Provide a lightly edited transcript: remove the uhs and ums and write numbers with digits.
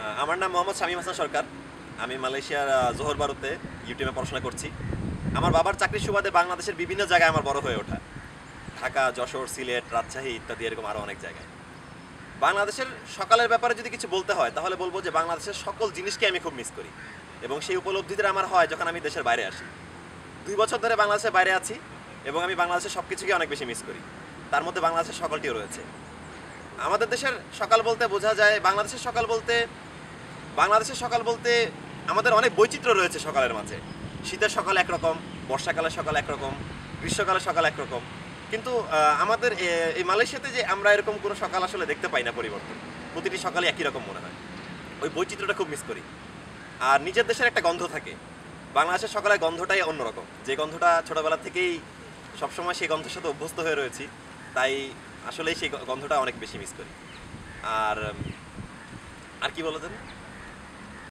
আমার নাম মোহাম্মদ শামীম হাসান সরকার। আমি মালয়েশিয়ার জোহর বারুতে ইউটিউবে পড়াশোনা করছি। আমার বাবার চাকরির সুবাদে বাংলাদেশের বিভিন্ন জায়গায় আমার বড় হয়ে ওঠা। ঢাকা, যশোর, সিলেট, রাজশাহী ইত্যাদি এরকম আরও অনেক জায়গায়। বাংলাদেশের সকালের ব্যাপারে যদি কিছু বলতে হয় তাহলে বলবো যে বাংলাদেশের সকল জিনিসকে আমি খুব মিস করি, এবং সেই উপলব্ধিটা আমার হয় যখন আমি দেশের বাইরে আসি। 2 বছর ধরে বাংলাদেশের বাইরে আছি এবং আমি বাংলাদেশের সব কিছুকে অনেক বেশি মিস করি। তার মধ্যে বাংলাদেশের সকালটিও রয়েছে। আমাদের দেশের সকাল বলতে বোঝা যায় বাংলাদেশের সকাল বলতে আমাদের অনেক বৈচিত্র্য রয়েছে সকালের মাঝে। শীতের সকাল একরকম, বর্ষাকালের সকাল একরকম, গ্রীষ্মকালের সকাল একরকম। কিন্তু আমাদের এই মালয়েশিয়াতে যে আমরা এরকম কোনো সকাল আসলে দেখতে পাই না পরিবর্তন। প্রতিটি সকালে একই রকম মনে হয়। ওই বৈচিত্র্যটা খুব মিস করি। আর নিজের দেশের একটা গন্ধ থাকে। বাংলাদেশের সকালের গন্ধটাই অন্যরকম, যে গন্ধটা ছোটোবেলা থেকেই সবসময় সেই গন্ধের সাথে অভ্যস্ত হয়ে রয়েছি। তাই আসলেই সেই গন্ধটা অনেক বেশি মিস করি। আর আর কি বলো জানো?